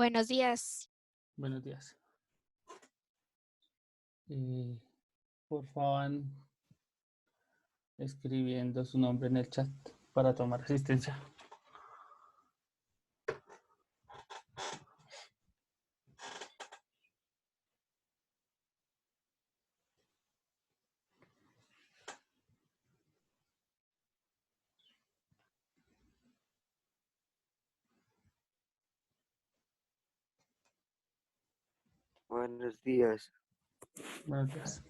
Buenos días. Buenos días. Por favor, escribiendo su nombre en el chat para tomar asistencia. Buenos días. Buenos días.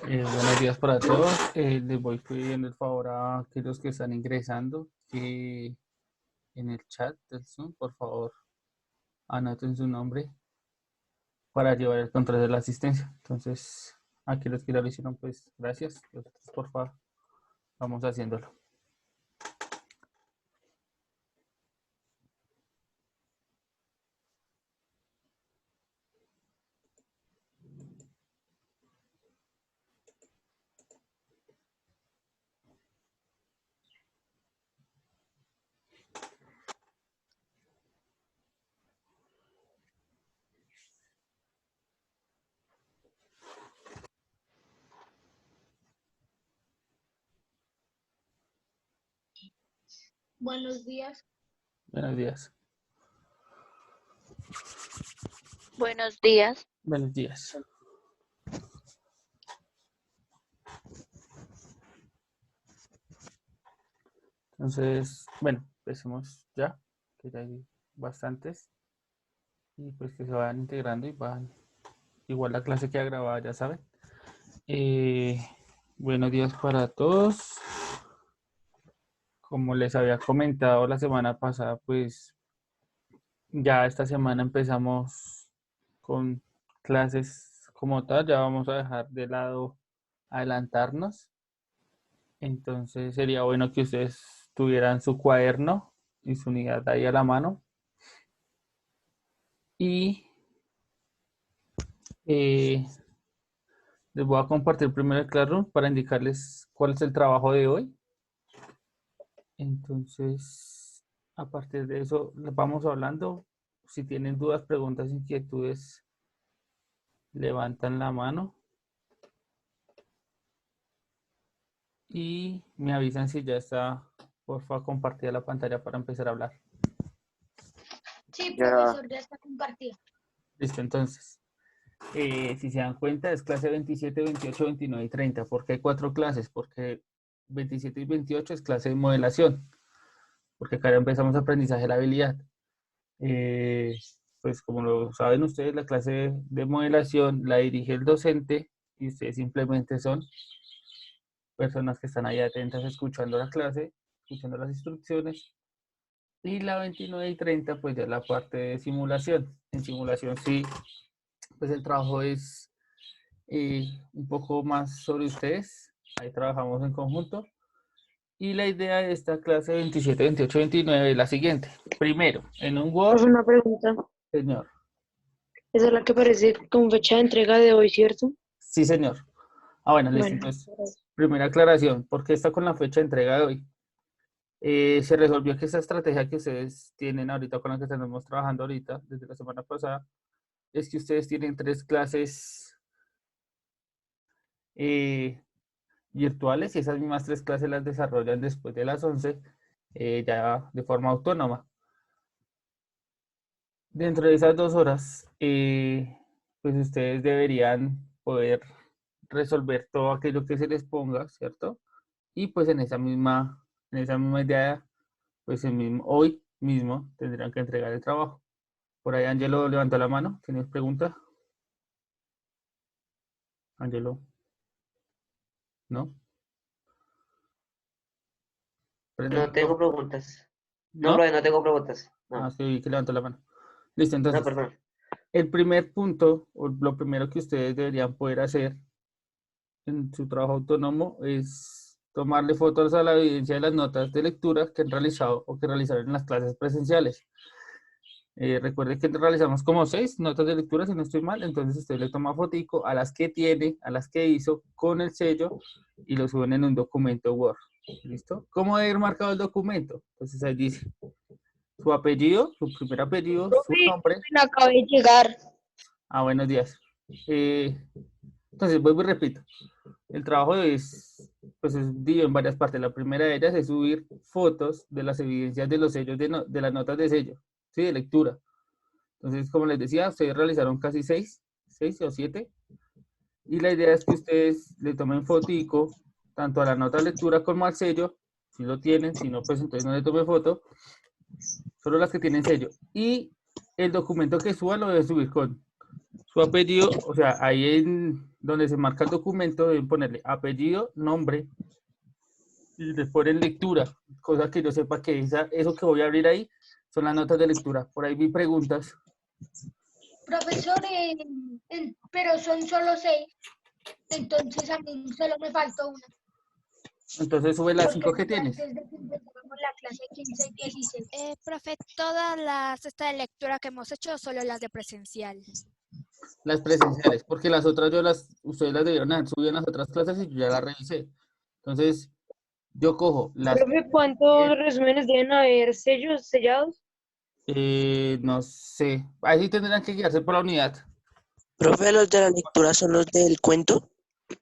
Buenos días para todos. Les voy pidiendo el favor a aquellos que están ingresando que en el chat del Zoom, por favor, anoten su nombre para llevar el control de la asistencia. Entonces, aquellos que ya lo hicieron, pues gracias. Los otros, por favor, vamos haciéndolo. Buenos días. Buenos días. Buenos días. Buenos días. Entonces, bueno, empecemos ya, que ya hay bastantes. Y pues que se vayan integrando y van. Igual la clase queda grabada, ya saben. Buenos días para todos. Como les había comentado la semana pasada, pues ya esta semana empezamos con clases como tal. Ya vamos a dejar de lado adelantarnos. Entonces sería bueno que ustedes tuvieran su cuaderno y su unidad ahí a la mano. Y les voy a compartir primero el Classroom para indicarles cuál es el trabajo de hoy. Entonces, a partir de eso, les vamos hablando. Si tienen dudas, preguntas, inquietudes, levantan la mano y me avisan si ya está, por favor, compartida la pantalla para empezar a hablar. Sí, Ya. profesor, ya está compartido. Listo, entonces. Si se dan cuenta, es clase 27, 28, 29 y 30. ¿Por qué hay 4 clases? Porque 27 y 28 es clase de modelación. Porque acá ya empezamos aprendizaje de la habilidad. Pues como lo saben ustedes, la clase de modelación la dirige el docente y ustedes simplemente son personas que están ahí atentas escuchando la clase, escuchando las instrucciones. Y la 29 y 30 pues ya es la parte de simulación. En simulación sí, pues el trabajo es un poco más sobre ustedes. Ahí trabajamos en conjunto. Y la idea de esta clase 27, 28, 29 es la siguiente. Primero, en un Word, Una pregunta. señor. Esa es la que aparece con fecha de entrega de hoy, ¿cierto? Sí, señor. Bueno, listo. Bueno, Entonces, primera aclaración. ¿Por qué está con la fecha de entrega de hoy? Se resolvió que esa estrategia que ustedes tienen ahorita, con la que estamos trabajando ahorita, desde la semana pasada, es que ustedes tienen 3 clases virtuales y esas mismas 3 clases las desarrollan después de las 11, ya de forma autónoma. Dentro de esas 2 horas, pues ustedes deberían poder resolver todo aquello que se les ponga, ¿cierto? Y pues en esa misma idea, pues hoy mismo tendrán que entregar el trabajo. Por ahí Angelo levantó la mano. ¿Tienes pregunta? Angelo. ¿No? Prende el No tengo micrófono. preguntas. No, ¿No? profe, no tengo preguntas. No, Ah, sí, que levantó la mano. Listo, no, entonces, perdón. el primer punto, o lo primero que ustedes deberían poder hacer en su trabajo autónomo es tomarle fotos a la evidencia de las notas de lectura que han realizado o que realizaron en las clases presenciales. Recuerde que realizamos como 6 notas de lectura, si no estoy mal, entonces usted le toma fotico a las que tiene, a las que hizo con el sello y lo suben en un documento Word. ¿Listo? ¿Cómo debe ir marcado el documento? Entonces ahí dice su apellido, su primer apellido, su Profe, nombre. me acabé de llegar. Buenos días. Entonces, vuelvo y repito. El trabajo pues es dividido en varias partes. La primera de ellas es subir fotos de las evidencias de los sellos de las notas de sello, ¿sí? De lectura. Entonces, como les decía, ustedes realizaron casi 6 o 7. Y la idea es que ustedes le tomen fotico tanto a la nota de lectura como al sello, si lo tienen, si no, pues entonces no le tomen foto, solo las que tienen sello. Y el documento que suban lo deben subir con su apellido, o sea, ahí en donde se marca el documento deben ponerle apellido, nombre, y les ponen lectura, cosa que yo sepa que eso que voy a abrir ahí son las notas de lectura. Por ahí vi preguntas. Profesor, pero son solo 6, entonces a mí solo me faltó una, Entonces sube las porque 5 que fue tienes. antes de que empezáramos la clase 15 y 16. Profe, todas las esta de lectura que hemos hecho, solo las de presencial. Las presenciales, porque las otras ustedes las debieron haber subido en las otras clases y yo ya las revisé. Entonces, yo cojo las, Profe, ¿cuántos resúmenes deben haber sellos sellados? no sé, ahí sí tendrán que guiarse por la unidad. Profe, los de la lectura son los del cuento.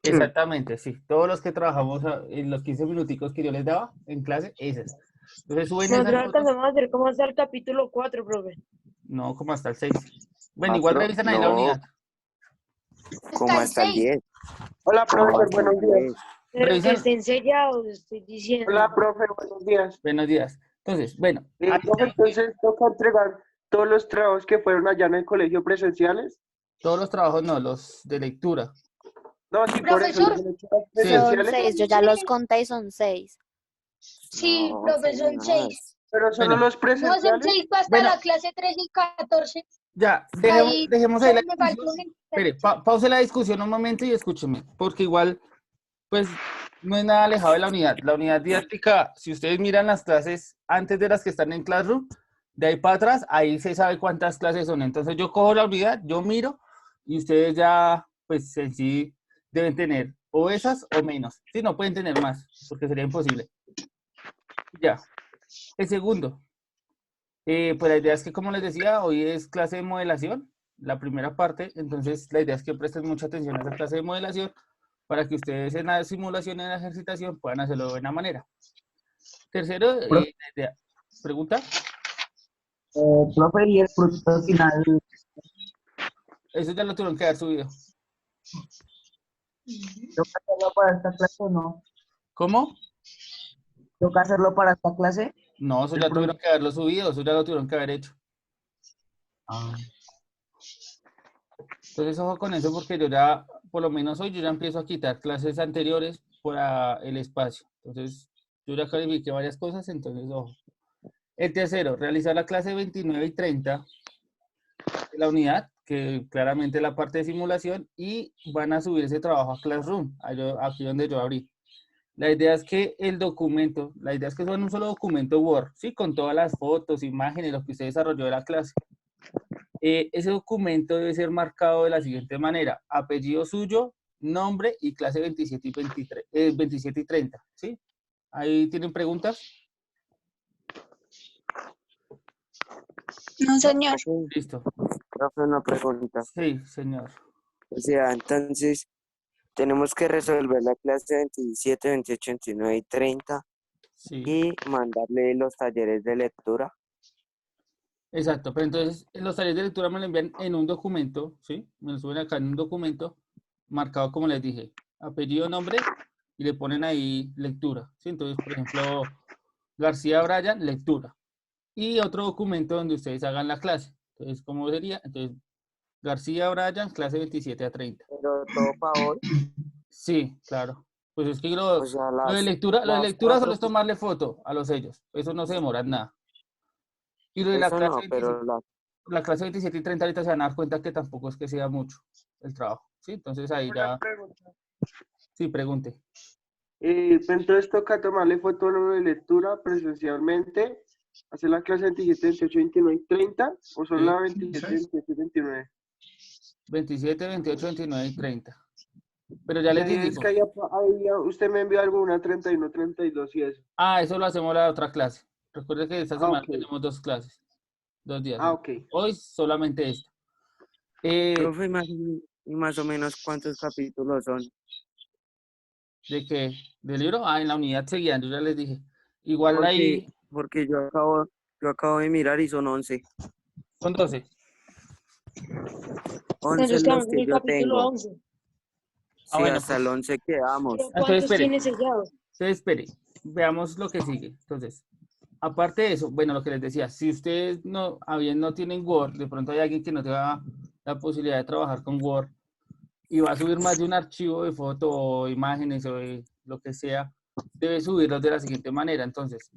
Exactamente, sí. Todos los que trabajamos en los 15 minuticos que yo les daba en clase, esas. Entonces suben esas Nosotros fotos, alcanzamos a hacer como hasta el capítulo 4, profe. no como hasta el 6. Bueno, igual revisan ahí la No, unidad. como Está el hasta el 6. 10. Hola, Como profesor, hasta el buenos días. 10. Pero que Revisan, estén sellados, estoy diciendo. Hola, profe, buenos días. buenos días. Entonces, bueno, ahí Profe, entonces toca entregar todos los trabajos que fueron allá en el colegio presenciales. todos los trabajos no, los de lectura. No, sí, por eso, Profesor, los de lecturas Sí. Son presenciales, 6, yo ya los conté y son 6. sí, No, profe, son son 6. más. pero solo Bueno, los No, son presenciales. 6 hasta bueno, la clase 13 y 14. ya, Ahí dejemos ahí la solo me faltó discusión. una. Espere, pause la discusión un momento y escúcheme, porque igual, pues, no es nada alejado de la unidad. La unidad didáctica, si ustedes miran las clases antes de las que están en Classroom, de ahí para atrás, ahí se sabe cuántas clases son. Entonces yo cojo la unidad, yo miro, y ustedes ya, pues, en sí deben tener o esas o menos. Sí, no pueden tener más, porque sería imposible. Ya. El segundo, pues la idea es que, como les decía, hoy es clase de modelación, la primera parte, entonces la idea es que presten mucha atención a esa clase de modelación para que ustedes en la simulación y en la ejercitación puedan hacerlo de buena manera. Tercero, la idea, ¿pregunta? Profe, y el proyecto final, Eso ya lo tuvieron que haber subido. ¿toca hacerlo para esta clase o no? ¿Cómo? ¿Toca hacerlo para esta clase? No, eso El ya pro- tuvieron que haberlo subido, eso ya lo tuvieron que haber hecho. Ah, Entonces, ojo con eso, porque yo ya, por lo menos hoy, yo ya empiezo a quitar clases anteriores para el espacio. Entonces, yo ya califiqué varias cosas, entonces, ojo. El tercero, realizar la clase 29 y 30 de la unidad, que claramente es la parte de simulación, y van a subir ese trabajo a Classroom, aquí donde yo abrí. La idea es que el documento, la idea es que suban un solo documento Word, ¿sí? Con todas las fotos, imágenes, lo que usted desarrolló de la clase. Ese documento debe ser marcado de la siguiente manera: apellido suyo, nombre y clase 27 y 23, 27 y 30, ¿sí? ¿Ahí tienen preguntas? No, señor. Listo. Profe, una pregunta. Sí, señor. O sea, entonces, tenemos que resolver la clase 27, 28, 29 y 30 Sí, y mandarle los talleres de lectura. exacto. Pero entonces, en los talleres de lectura me lo envían en un documento, ¿sí? Me lo suben acá en un documento marcado, como les dije, apellido, nombre, y le ponen ahí lectura, ¿sí? Entonces, por ejemplo, García Brian, lectura. Y otro documento donde ustedes hagan la clase. Entonces, ¿cómo sería? Entonces, García Brian, clase 27 a 30. Pero todo para hoy, Sí, claro. Pues es que o sea, lo de las lectura solo cuatro, es tomarle foto a los sellos. Eso no se demora en nada. Y lo de la eso clase no, 27, pero las la clase 27 y 30 ahorita se van a dar cuenta que tampoco es que sea mucho el trabajo. ¿Sí? Entonces ahí Una ya, pregunta. sí, pregunte. Entonces toca tomarle foto a lo de lectura presencialmente, hacer la clase 27, 28, 29 y 30, o son Sí. la 27, 28 y 29. 27, 28, 29 y 30. Pero ya les Es digo. que ahí usted me envió alguna 31, 32 y eso. Ah, eso lo hacemos la otra clase. Recuerde que esta semana Ok. tenemos 2 clases, 2 días. Ok. Hoy solamente esta. profe, y más o menos cuántos capítulos son. ¿De qué? ¿Del libro? Ah, en la unidad seguida, yo ya les dije. Igual ahí Porque yo acabo de mirar y son 11. son 12. 11 Entonces los quedamos en que el yo capítulo tengo. 11. Ah, Sí, bueno, hasta el pues 11 quedamos. ¿Pero entonces cuántos espere. tiene sellados? Entonces espere. Veamos lo que sigue. Entonces, aparte de eso, bueno, lo que les decía, si ustedes no tienen Word, de pronto hay alguien que no tenga la posibilidad de trabajar con Word y va a subir más de un archivo de foto o imágenes o de lo que sea, debe subirlos de la siguiente manera. Entonces,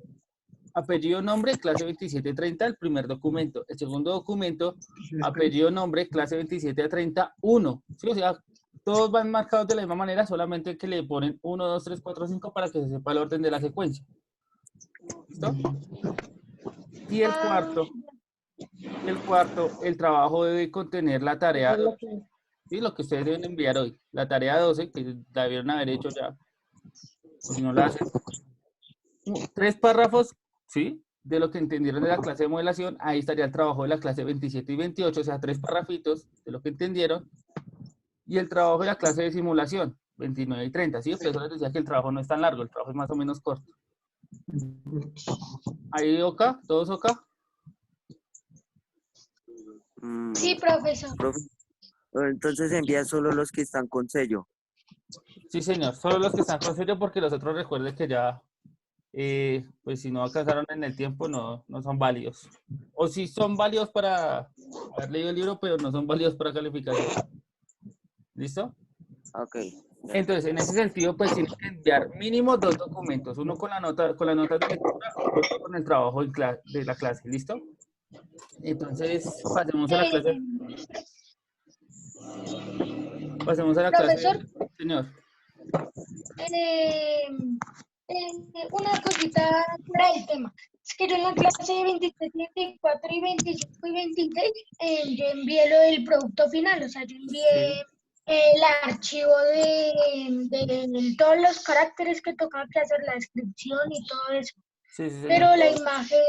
apellido, nombre, clase 2730, el primer documento. El segundo documento, apellido, nombre, clase 27 a 30, 1. ¿Sí? O sea, todos van marcados de la misma manera, solamente que le ponen 1, 2, 3, 4, 5 para que se sepa el orden de la secuencia. ¿Listo? Y el cuarto, el trabajo debe contener la tarea 12, ¿sí? Lo que ustedes deben enviar hoy. La tarea 12, que la debieron haber hecho ya, o si no la hacen. 3 párrafos, ¿sí? De lo que entendieron de la clase de modelación, ahí estaría el trabajo de la clase 27 y 28, o sea, 3 párrafitos de lo que entendieron, y el trabajo de la clase de simulación, 29 y 30, ¿sí? Por eso les decía que el trabajo no es tan largo, el trabajo es más o menos corto. ¿Ahí OK? ¿Todos OK? Sí, profesor. Profe, entonces envía solo los que están con sello. Sí, señor, solo los que están con sello, porque los otros recuerden que ya, pues si no alcanzaron en el tiempo, no son válidos. O sí son válidos para haber leído el libro, pero no son válidos para calificación. ¿Listo? Ok. Entonces, en ese sentido, pues tienen que enviar mínimo 2 documentos, uno con las notas de lectura y otro con el trabajo de la clase, ¿listo? Entonces, pasemos a la clase. Profesor, Señor. una cosita fuera del tema. Es que yo en la clase 23, 24 y 25 y 26, yo envié lo del producto final, o sea, yo envié el archivo de todos los caracteres que tocaba que hacer, la descripción y todo eso. Sí, señor. Pero la imagen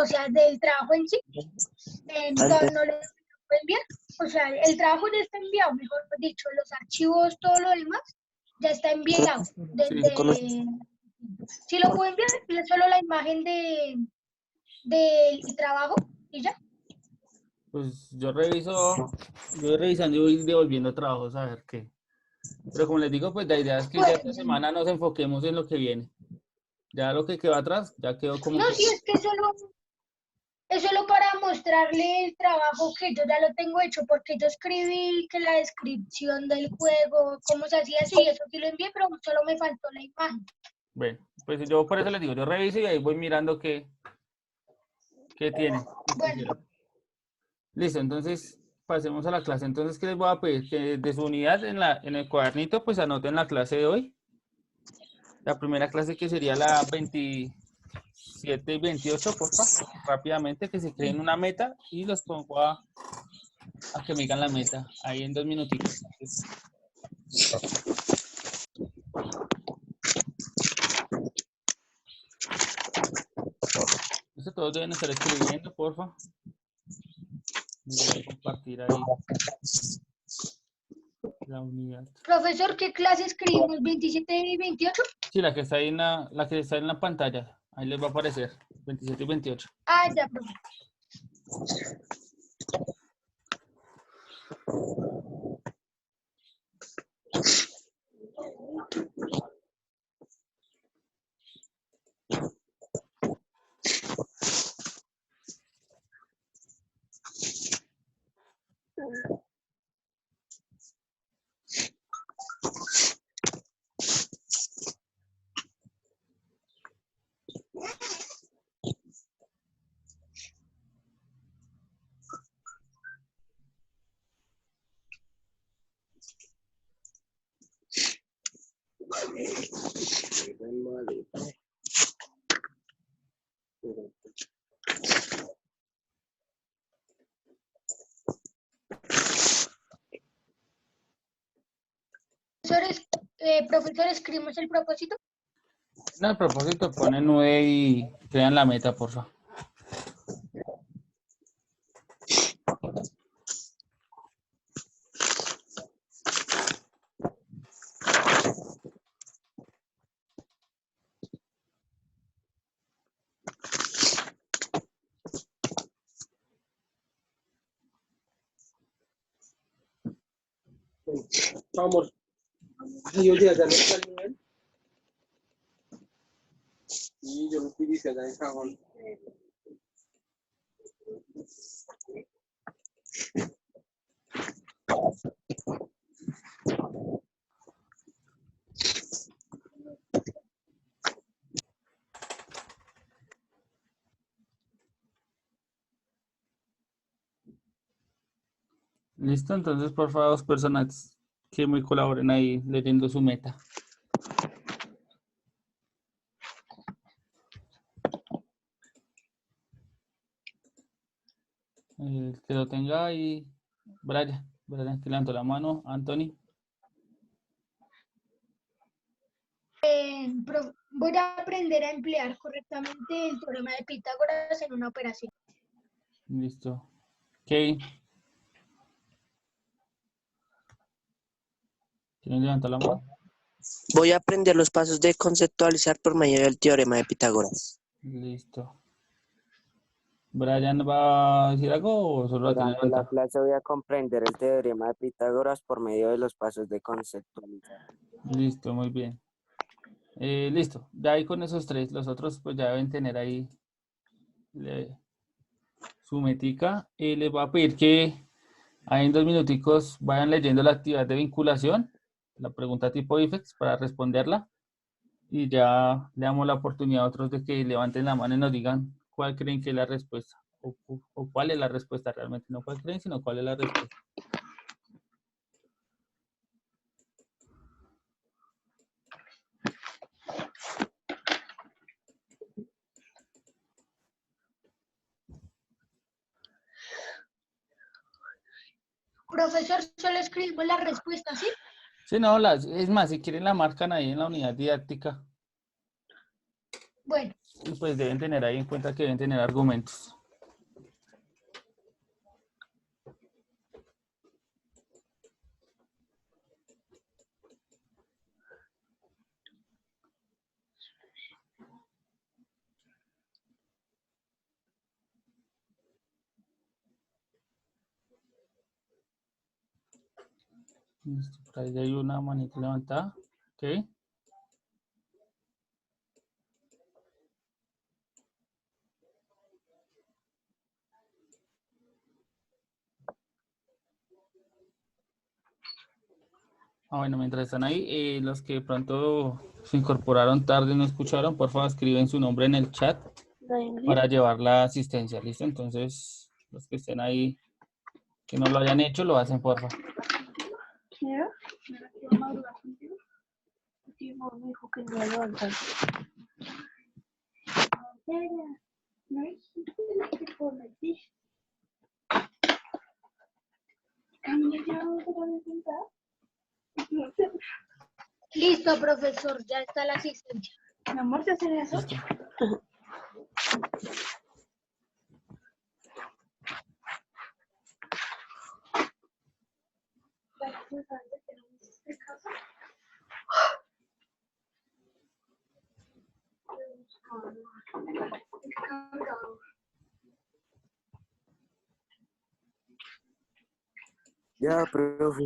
o sea, del trabajo en sí, no le puedo enviar. O sea, el trabajo ya está enviado, mejor dicho, los archivos, todo lo demás, ya está enviado. Sí lo puedo enviar, es solo la imagen del trabajo y ya. Pues yo voy revisando y voy devolviendo trabajos a ver qué. Pero como les digo, pues la idea es que ya esta semana nos enfoquemos en lo que viene. Ya lo que quedó atrás, ya quedó como... No, sí, es que es solo para mostrarle el trabajo que yo ya lo tengo hecho, porque yo escribí que la descripción del juego, cómo se hacía así, eso sí lo envié, pero solo me faltó la imagen. Bueno, pues yo por eso les digo, yo reviso y ahí voy mirando qué tiene. Bueno. Listo, entonces pasemos a la clase. Entonces, ¿qué les voy a pedir? Que de su unidad en el cuadernito, pues anoten la clase de hoy. La primera clase que sería la 27 y 28, porfa, rápidamente, que se creen una meta y los pongo a que me digan la meta, ahí en 2 minutitos. Esto todos deben estar escribiendo, porfa. Voy a compartir ahí. La unidad. Profesor, ¿qué clase escribimos? ¿27 y 28? Sí, la que está ahí la que está en la pantalla. Ahí les va a aparecer. 27 y 28. Ah, ya, profe. Profesor, ¿escribimos el propósito? En el propósito ponen 9 y crean la meta, por favor. Vamos. Ay, oye, ¿ya no está el nivel? Sí, yo lo utilicé allá en Cajón. Listo, entonces por favor, 2 personas que me colaboren ahí leyendo su meta. El que lo tenga ahí, Brian, que levantó la mano, Anthony. Voy a aprender a emplear correctamente el teorema de Pitágoras en una operación. Listo. Kevin. ¿Quién levantó la mano? Voy a aprender los pasos de conceptualizar por medio del teorema de Pitágoras. Listo. ¿Brian va a decir algo o solo la tiene Durante la levantada? clase voy a comprender el teorema de Pitágoras por medio de los pasos de conceptualizar. Listo, muy bien. Listo, ya ahí con esos 3, los otros pues ya deben tener ahí su metica. Les voy a pedir que ahí en 2 minuticos vayan leyendo la actividad de vinculación, la pregunta tipo IFEX para responderla. Y ya le damos la oportunidad a otros de que levanten la mano y nos digan cuál creen que es la respuesta. O cuál es la respuesta realmente. No cuál creen, sino cuál es la respuesta. Profesor, solo escribimos la respuesta, ¿sí? Sí, no, es más, si quieren la marcan ahí en la unidad didáctica. Bueno. Y pues deben tener ahí en cuenta que deben tener argumentos. Listo, por ahí hay una manita levantada. Ok. Bueno, mientras están ahí, los que de pronto se incorporaron tarde y no escucharon, por favor escriben su nombre en el chat para llevar la asistencia, ¿listo? Entonces, los que estén ahí, que no lo hayan hecho, lo hacen, por favor. Me dijo que no iba a levantar. Listo, profesor, ya está la asistencia. Mi amor, ¿te hacen eso? Listo. Ya, profe.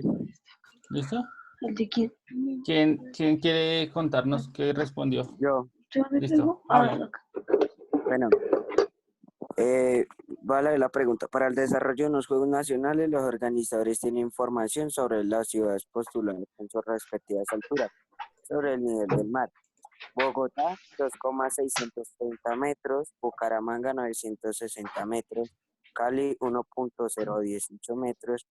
¿Listo? ¿De quién? ¿Quién quiere contarnos qué respondió? Yo. Listo, habla. Bueno, vale la pregunta. Para el desarrollo de unos Juegos Nacionales, los organizadores tienen información sobre las ciudades postuladas en sus respectivas alturas, sobre el nivel del mar. Bogotá, 2,630 metros, Bucaramanga, 960 metros, Cali, 1,018 metros,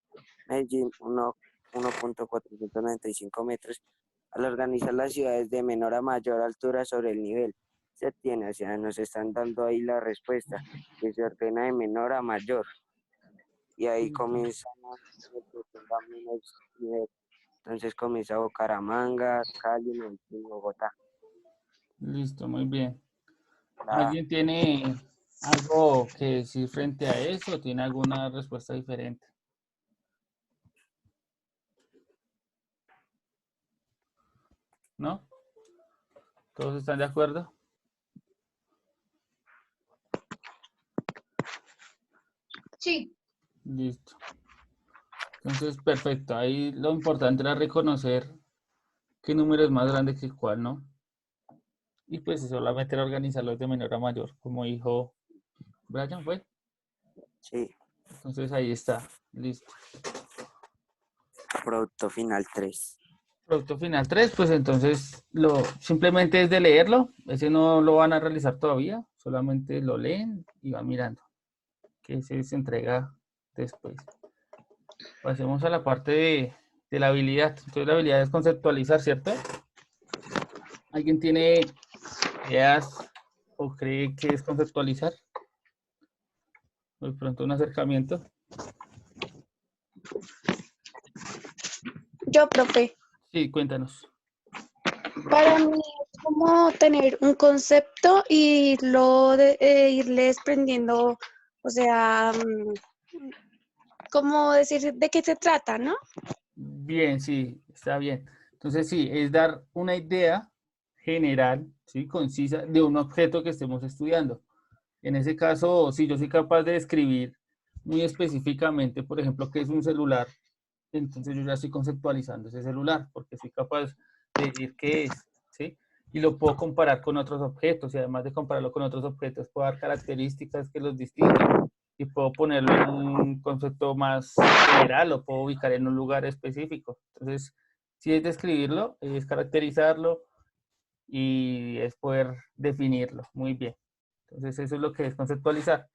Medellín, 1,495 metros. Al organizar las ciudades de menor a mayor altura sobre el nivel, se obtiene, o sea, nos están dando ahí la respuesta, que se ordena de menor a mayor. Y ahí comienza el que tenga menos nivel. Entonces comienza Bucaramanga, Cali, Medellín, Bogotá. Listo, muy bien. La- ¿Alguien tiene algo que decir frente a eso? ¿Tiene alguna respuesta diferente? ¿No? ¿Todos están de acuerdo? Sí. Listo. Entonces, perfecto. Ahí lo importante era reconocer qué número es más grande que cuál, ¿no? Y pues solamente era organizarlos de menor a mayor, como dijo Brian, ¿fue? Sí, Entonces ahí está. Listo. producto final 3. Producto final 3, pues entonces simplemente es de leerlo. Ese no lo van a realizar todavía. Solamente lo leen y van mirando. Que ese se entrega después. Pasemos a la parte de la habilidad. Entonces la habilidad es conceptualizar, ¿cierto? ¿Alguien tiene ideas o cree que es conceptualizar? De pronto un acercamiento. Yo, profe, Sí, cuéntanos. para mí es como tener un concepto y irle desprendiendo, o sea, ¿cómo decir de qué se trata, no? Bien, sí, está bien. Entonces sí, es dar una idea general, ¿sí? Concisa de un objeto que estemos estudiando. En ese caso, si yo soy capaz de describir muy específicamente, por ejemplo, qué es un celular, entonces yo ya estoy conceptualizando ese celular, porque soy capaz de decir qué es, ¿sí? Y lo puedo comparar con otros objetos, y además de compararlo con otros objetos, puedo dar características que los distinguen, y puedo ponerlo en un concepto más general, lo puedo ubicar en un lugar específico. Entonces, si es describirlo, es caracterizarlo, y es poder definirlo muy bien. Entonces, eso es lo que es conceptualizar.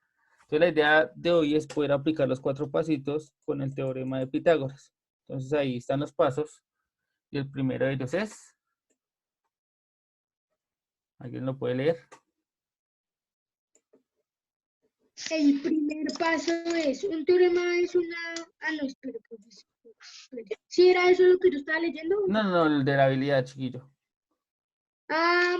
Entonces, la idea de hoy es poder aplicar los 4 pasitos con el teorema de Pitágoras. Entonces, ahí están los pasos. Y el primero de ellos es... ¿Alguien lo puede leer? El primer paso es, un teorema es una... Ah, no, espera, profesor. ¿Sí era eso lo que yo estaba leyendo? No, no, el de la habilidad, chiquillo. Ah,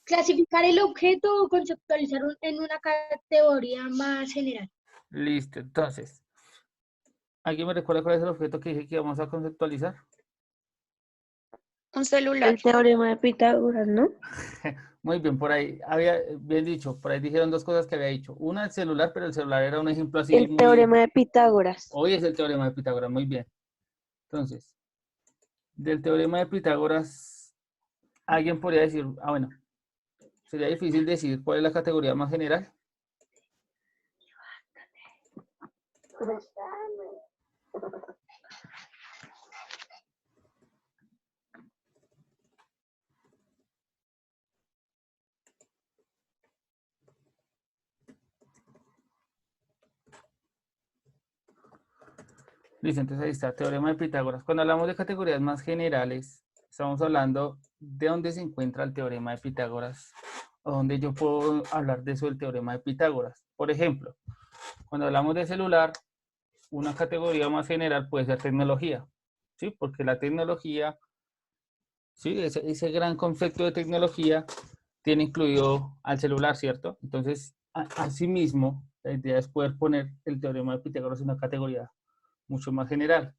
clasificar el objeto o conceptualizar en una categoría más general. Listo, entonces. ¿Alguien me recuerda cuál es el objeto que dije que vamos a conceptualizar? Un celular. El teorema de Pitágoras, ¿no? Muy bien, por ahí había bien dicho, por ahí dijeron 2 cosas que había dicho. Una, el celular, pero el celular era un ejemplo así El teorema de Pitágoras. Hoy es el teorema de Pitágoras, muy bien. Entonces, del teorema de Pitágoras, alguien podría decir, bueno, sería difícil decir cuál es la categoría más general. Listo, entonces ahí está, teorema de Pitágoras. Cuando hablamos de categorías más generales, estamos hablando de dónde se encuentra el teorema de Pitágoras, o dónde yo puedo hablar de eso del teorema de Pitágoras. Por ejemplo, cuando hablamos de celular, una categoría más general puede ser tecnología, ¿sí? Porque la tecnología, ¿sí? Ese gran concepto de tecnología tiene incluido al celular, ¿cierto? Entonces, asimismo, la idea es poder poner el teorema de Pitágoras en una categoría mucho más general.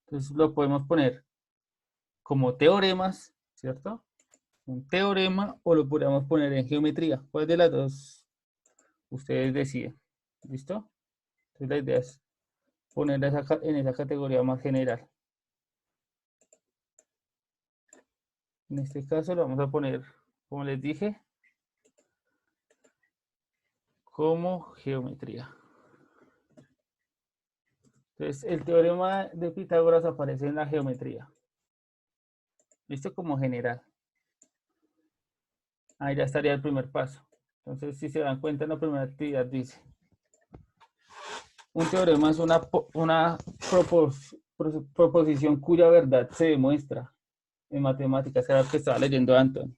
Entonces lo podemos poner como teoremas, ¿cierto? un teorema o lo podríamos poner en geometría. ¿Cuál de las dos ustedes deciden? ¿Listo? Entonces la idea es ponerla en esa categoría más general. En este caso lo vamos a poner, como les dije, como geometría. Entonces el teorema de Pitágoras aparece en la geometría. ¿Listo? Como general. Ahí ya estaría el primer paso. Entonces, si se dan cuenta, en la primera actividad dice: un teorema es una proposición cuya verdad se demuestra en matemáticas, era lo que estaba leyendo Anton.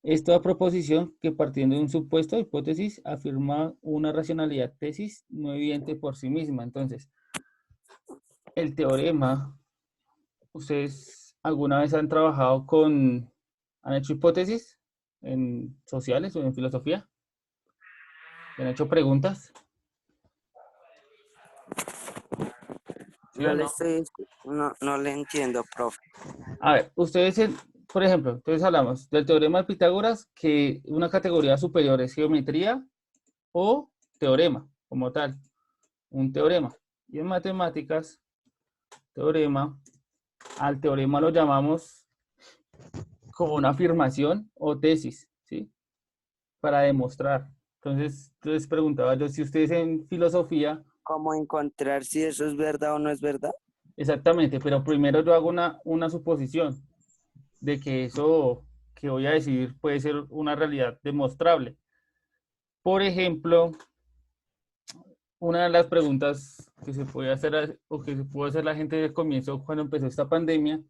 Es toda proposición que, partiendo de un supuesto o hipótesis, afirma una racionalidad tesis no evidente por sí misma. Entonces, el teorema, ¿ustedes alguna vez han trabajado han hecho hipótesis en sociales o en filosofía? ¿Han hecho preguntas? ¿Sí o no? No le entiendo, profe. A ver, ustedes, por ejemplo, entonces hablamos del teorema de Pitágoras, que una categoría superior es geometría o teorema, como tal, un teorema. Y en matemáticas, teorema, al teorema lo llamamos como una afirmación o tesis, ¿sí? Para demostrar. Entonces, les preguntaba yo, si ustedes en filosofía... ¿Cómo encontrar si eso es verdad o no es verdad? Exactamente, pero primero yo hago una suposición de que eso que voy a decir puede ser una realidad demostrable. Por ejemplo, una de las preguntas que se puede hacer o que se pudo hacer la gente del comienzo cuando empezó esta pandemia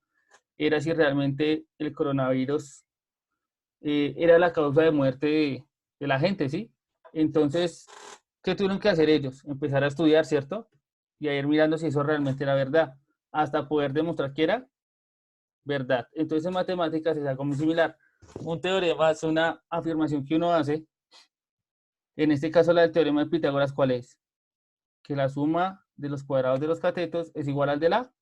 era si realmente el coronavirus era la causa de muerte de la gente, ¿sí? Entonces, ¿qué tuvieron que hacer ellos? Empezar a estudiar, ¿cierto? Y a ir mirando si eso realmente era verdad, hasta poder demostrar que era verdad. Entonces, en matemáticas es algo muy similar. Un teorema es una afirmación que uno hace. En este caso, la del teorema de Pitágoras, ¿cuál es? Que la suma de los cuadrados de los catetos es igual al de la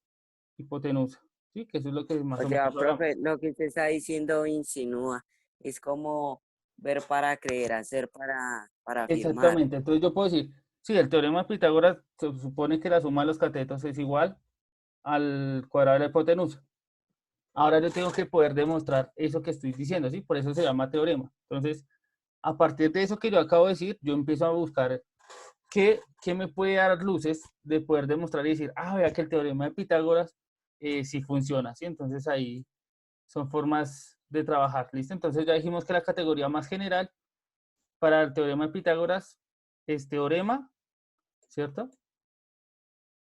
hipotenusa. ¿Sí? Que eso es lo que más o Oye, menos profe, lo que usted está diciendo insinúa. Es como ver para creer, hacer para afirmar. Exactamente. Entonces yo puedo decir, sí, el teorema de Pitágoras se supone que la suma de los catetos es igual al cuadrado de la hipotenusa. Ahora yo tengo que poder demostrar eso que estoy diciendo, ¿sí? Por eso se llama teorema. Entonces, a partir de eso que yo acabo de decir, yo empiezo a buscar qué me puede dar luces de poder demostrar y decir, vea que el teorema de Pitágoras sí funciona, ¿sí? Entonces ahí son formas de trabajar, ¿listo? Entonces ya dijimos que la categoría más general para el teorema de Pitágoras es teorema, ¿cierto?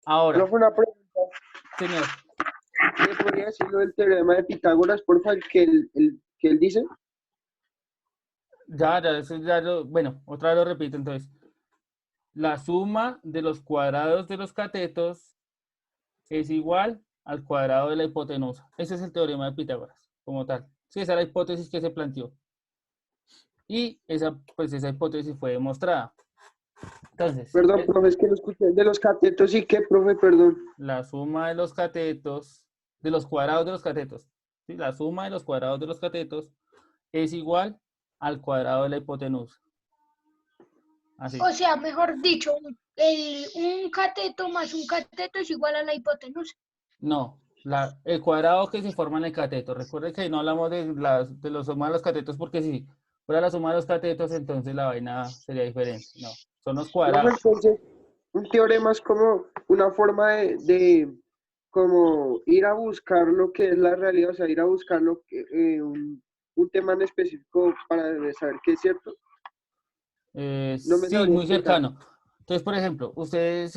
Ahora, Profe, una pregunta. señor, ¿Me podría decir lo del teorema de Pitágoras, por favor, que él dice? eso ya bueno, otra vez lo repito, entonces, la suma de los cuadrados de los catetos es igual al cuadrado de la hipotenusa. Ese es el teorema de Pitágoras, como tal. Sí, esa es la hipótesis que se planteó. Y esa hipótesis fue demostrada. Entonces, Perdón, profe, es que lo escuché. De los catetos y qué, profe, perdón. la suma de los catetos, de los cuadrados de los catetos, ¿sí? La suma de los cuadrados de los catetos es igual al cuadrado de la hipotenusa. Así. O sea, mejor dicho, un cateto más un cateto es igual a la hipotenusa. No, el cuadrado que se forma en el cateto. Recuerden que no hablamos de la suma de los catetos porque si fuera la suma de los catetos, entonces la vaina sería diferente. No, son los Profe, cuadrados. entonces, un teorema es como una forma de como ir a buscar lo que es la realidad, o sea, ir a buscar un tema en específico para saber qué es cierto. No me Sí, sabría muy explicar. cercano. Entonces, por ejemplo, ustedes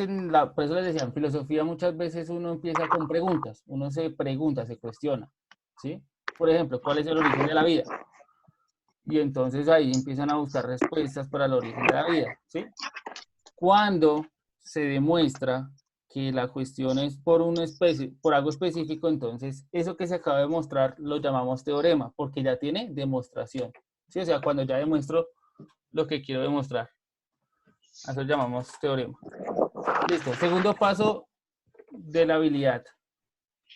por eso les decía, en filosofía muchas veces uno empieza con preguntas, uno se pregunta, se cuestiona, ¿sí? Por ejemplo, ¿cuál es el origen de la vida? Y entonces ahí empiezan a buscar respuestas para el origen de la vida, ¿sí? Cuando se demuestra que la cuestión es por algo específico, entonces eso que se acaba de demostrar lo llamamos teorema, porque ya tiene demostración, ¿sí? O sea, cuando ya demuestro lo que quiero demostrar. A eso llamamos teorema. Listo. Segundo paso de la habilidad.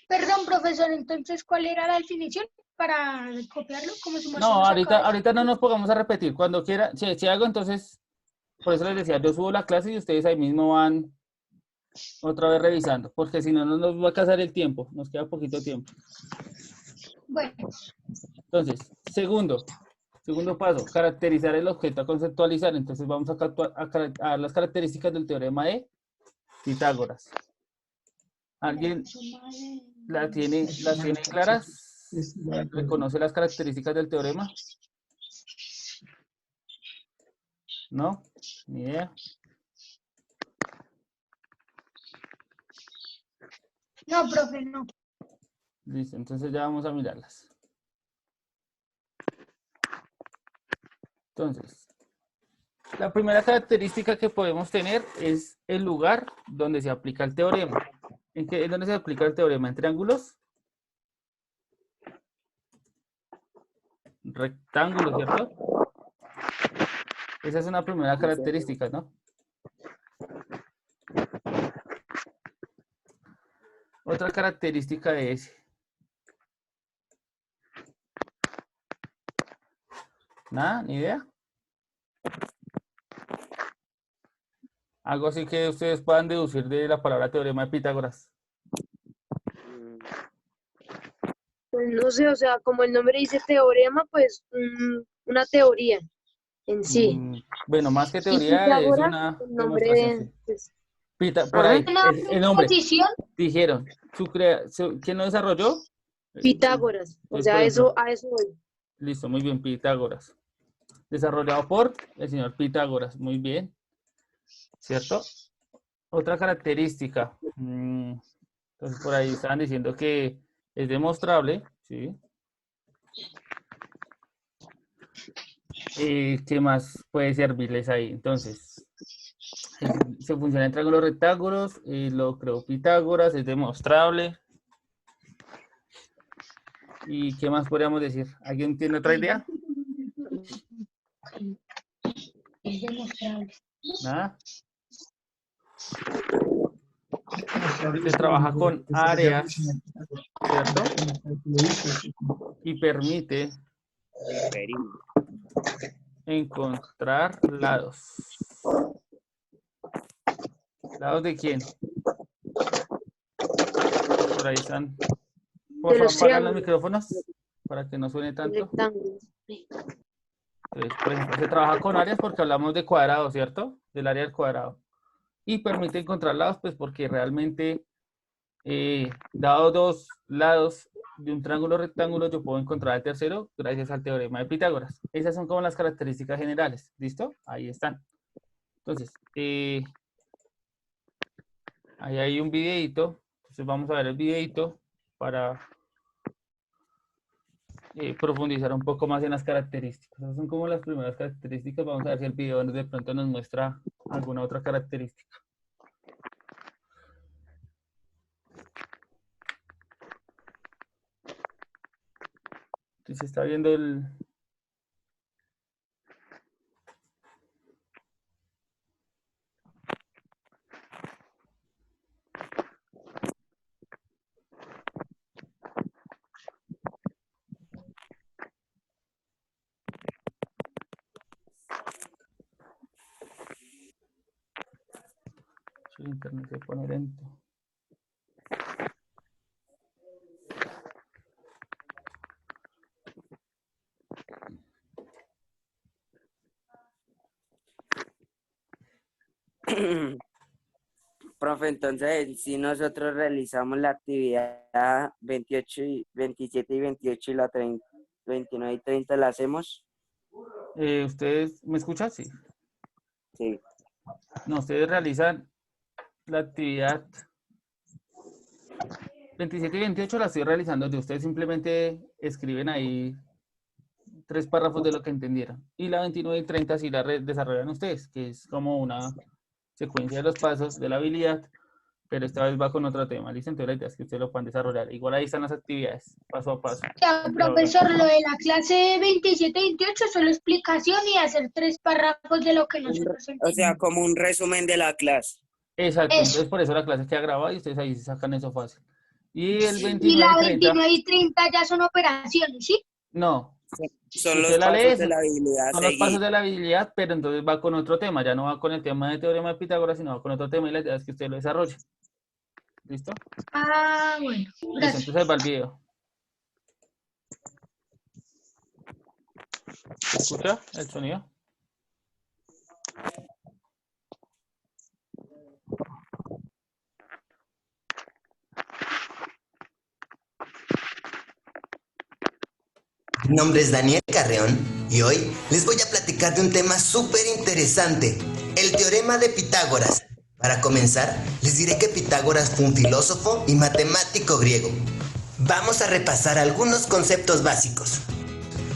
Perdón, profesor, entonces, ¿cuál era la definición? para copiarlo, como si No, ahorita no nos pongamos a repetir. Cuando quiera, si hago, entonces, por eso les decía, yo subo la clase y ustedes ahí mismo van otra vez revisando, porque si no, no nos va a casar el tiempo, nos queda poquito tiempo. Bueno, Entonces, segundo paso, caracterizar el objeto a conceptualizar. Entonces vamos a dar las características del teorema de Pitágoras. ¿Alguien las tiene claras? ¿Reconoce las características del teorema? ¿No? Ni idea. no, profe, no. Listo, entonces ya vamos a mirarlas. Entonces, la primera característica que podemos tener es el lugar donde se aplica el teorema. ¿En dónde se aplica el teorema? ¿En triángulos? Rectángulos, ¿cierto? Esa es una primera característica, ¿no? Otra característica es nada, ni idea. Algo así que ustedes puedan deducir de la palabra teorema de Pitágoras. Pues no sé, o sea, como el nombre dice teorema, pues una teoría en sí. Bueno, más que Y teoría es Pitágoras, una el nombre demostración. Sí. pues, Por ahí, Una el nombre. proposición. Dijeron, ¿quién lo desarrolló? Pitágoras, o Por sea, ejemplo, a eso voy. listo, muy bien, Pitágoras. Desarrollado por el señor Pitágoras, muy bien. ¿Cierto? Otra característica. Entonces, por ahí estaban diciendo que es demostrable, ¿sí? ¿Qué más puede servirles ahí? Entonces, se funciona en triángulos rectángulos, lo creó Pitágoras, es demostrable. ¿Y qué más podríamos decir? ¿Alguien tiene otra idea? Es demostrable. ¿Nada? Se trabaja con áreas, ¿cierto? Y permite encontrar lados. ¿Lados de quién? Por ahí están. Por favor, apagan los micrófonos para que no suene tanto. Entonces, por ejemplo, se trabaja con áreas porque hablamos de cuadrado, ¿cierto? Del área del cuadrado. Y permite encontrar lados, pues porque realmente, dado dos lados de un triángulo rectángulo, yo puedo encontrar el tercero gracias al teorema de Pitágoras. Esas son como las características generales. ¿Listo? Ahí están. Entonces, ahí hay un videito. Entonces vamos a ver el videito para profundizar un poco más en las características. Esas son como las primeras características. Vamos a ver si el video de pronto nos muestra alguna otra característica. Si se está viendo el... El internet se pone lento. Profe, entonces, si nosotros realizamos la actividad 27 y 28 y la 29 y 30, ¿la hacemos? ¿Ustedes me escuchan? Sí. Sí. No, ustedes realizan la actividad 27 y 28 la estoy realizando yo. Ustedes simplemente escriben ahí 3 párrafos de lo que entendieron. Y la 29 y 30 sí la desarrollan ustedes, que es como una secuencia de los pasos de la habilidad, pero esta vez va con otro tema. ¿Listo? Entonces la idea es que ustedes lo puedan desarrollar. Igual ahí están las actividades, paso a paso. Ya, profesor, lo de la clase 27-28 solo explicación y hacer 3 párrafos de lo que nosotros O sea, entendimos. como un resumen de la clase. Exacto, Eso. entonces por eso la clase queda grabada y ustedes ahí se sacan eso fácil. Y el Y 29 la y 30, 29 y 30 ya son operaciones, ¿sí? no. Son Usted los la lee, pasos de la habilidad a son los pasos seguir. de la habilidad, pero entonces va con otro tema, ya no va con el tema de teorema de Pitágoras, sino va con otro tema y la idea es que usted lo desarrolle. ¿Listo? Ah, bueno, Listo, gracias. entonces ahí va el video. ¿Se escucha el sonido? Mi nombre es Daniel Carreón y hoy les voy a platicar de un tema súper interesante, el teorema de Pitágoras. Para comenzar, les diré que Pitágoras fue un filósofo y matemático griego. Vamos a repasar algunos conceptos básicos.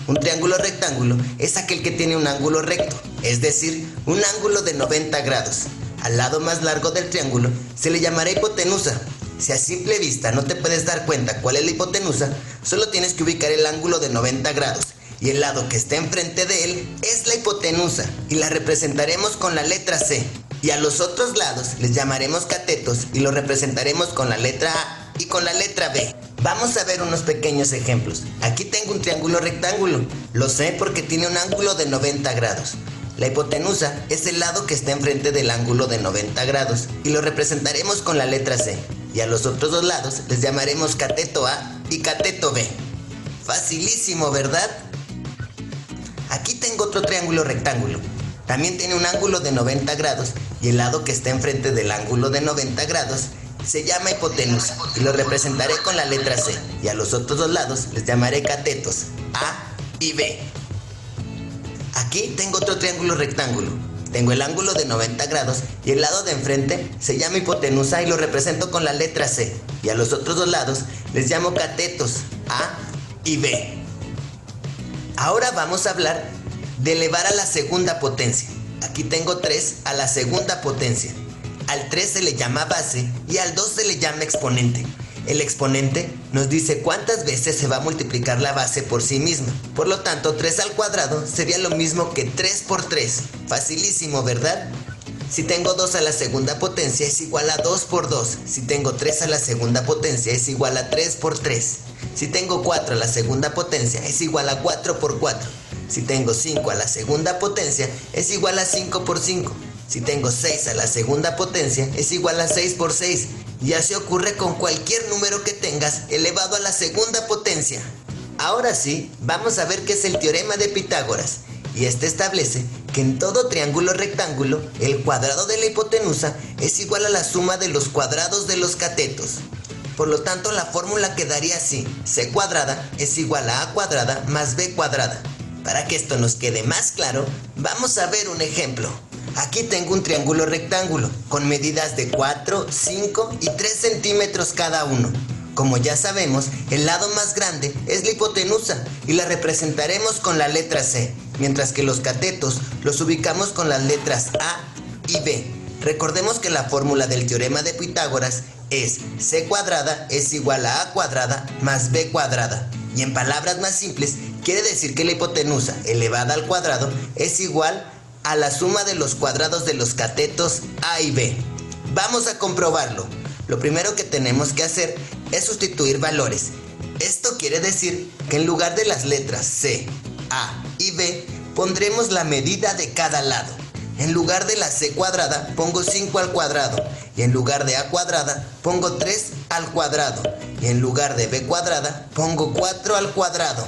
Un triángulo rectángulo es aquel que tiene un ángulo recto, es decir, un ángulo de 90 grados. Al lado más largo del triángulo se le llamará hipotenusa. Si a simple vista no te puedes dar cuenta cuál es la hipotenusa, solo tienes que ubicar el ángulo de 90 grados y el lado que está enfrente de él es la hipotenusa y la representaremos con la letra C. Y a los otros lados les llamaremos catetos y los representaremos con la letra A y con la letra B. Vamos a ver unos pequeños ejemplos. Aquí tengo un triángulo rectángulo. Lo sé porque tiene un ángulo de 90 grados. La hipotenusa es el lado que está enfrente del ángulo de 90 grados y lo representaremos con la letra C. Y a los otros dos lados les llamaremos cateto A y cateto B. Facilísimo, ¿verdad? Aquí tengo otro triángulo rectángulo. También tiene un ángulo de 90 grados y el lado que está enfrente del ángulo de 90 grados se llama hipotenusa y lo representaré con la letra C. Y a los otros dos lados les llamaré catetos A y B. Aquí tengo otro triángulo rectángulo. Tengo el ángulo de 90 grados y el lado de enfrente se llama hipotenusa y lo represento con la letra C. Y a los otros dos lados les llamo catetos A y B. Ahora vamos a hablar de elevar a la segunda potencia. Aquí tengo 3 a la segunda potencia. Al 3 se le llama base y al 2 se le llama exponente. El exponente nos dice cuántas veces se va a multiplicar la base por sí misma. Por lo tanto, 3 al cuadrado sería lo mismo que 3 por 3. Facilísimo, ¿verdad? Si tengo 2 a la segunda potencia es igual a 2 por 2. Si tengo 3 a la segunda potencia es igual a 3 por 3. Si tengo 4 a la segunda potencia es igual a 4 por 4. Si tengo 5 a la segunda potencia es igual a 5 por 5. Si tengo 6 a la segunda potencia es igual a 6 por 6. Y así ocurre con cualquier número que tengas elevado a la segunda potencia. Ahora sí, vamos a ver qué es el teorema de Pitágoras. Y este establece que en todo triángulo rectángulo, el cuadrado de la hipotenusa es igual a la suma de los cuadrados de los catetos. Por lo tanto, la fórmula quedaría así: C cuadrada es igual a cuadrada más B cuadrada. Para que esto nos quede más claro, vamos a ver un ejemplo. Aquí tengo un triángulo rectángulo con medidas de 4, 5 y 3 centímetros cada uno. Como ya sabemos, el lado más grande es la hipotenusa y la representaremos con la letra C, mientras que los catetos los ubicamos con las letras A y B. Recordemos que la fórmula del teorema de Pitágoras es C cuadrada es igual a cuadrada más B cuadrada. Y en palabras más simples, quiere decir que la hipotenusa elevada al cuadrado es igual a la suma de los cuadrados de los catetos A y B. Vamos a comprobarlo. Lo primero que tenemos que hacer es sustituir valores. Esto quiere decir que en lugar de las letras C, A y B, pondremos la medida de cada lado. En lugar de la C cuadrada, pongo 5 al cuadrado. Y en lugar de A cuadrada, pongo 3 al cuadrado. Y en lugar de B cuadrada, pongo 4 al cuadrado.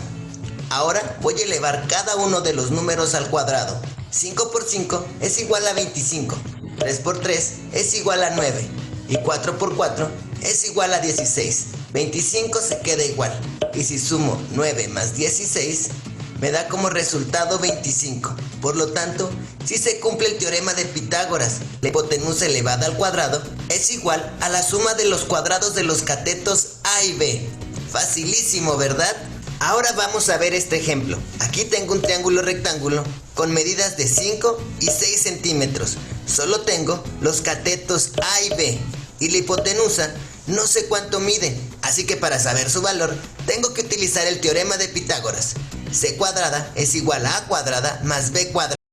Ahora voy a elevar cada uno de los números al cuadrado. 5 por 5 es igual a 25. 3 por 3 es igual a 9. Y 4 por 4 es igual a 16. 25 se queda igual. Y si sumo 9 más 16, me da como resultado 25. Por lo tanto, si se cumple el teorema de Pitágoras, la hipotenusa elevada al cuadrado es igual a la suma de los cuadrados de los catetos A y B. Facilísimo, ¿verdad? Ahora vamos a ver este ejemplo. Aquí tengo un triángulo rectángulo con medidas de 5 y 6 centímetros. Solo tengo los catetos A y B. Y la hipotenusa no sé cuánto mide. Así que para saber su valor, tengo que utilizar el teorema de Pitágoras. C cuadrada es igual a cuadrada más B cuadrada.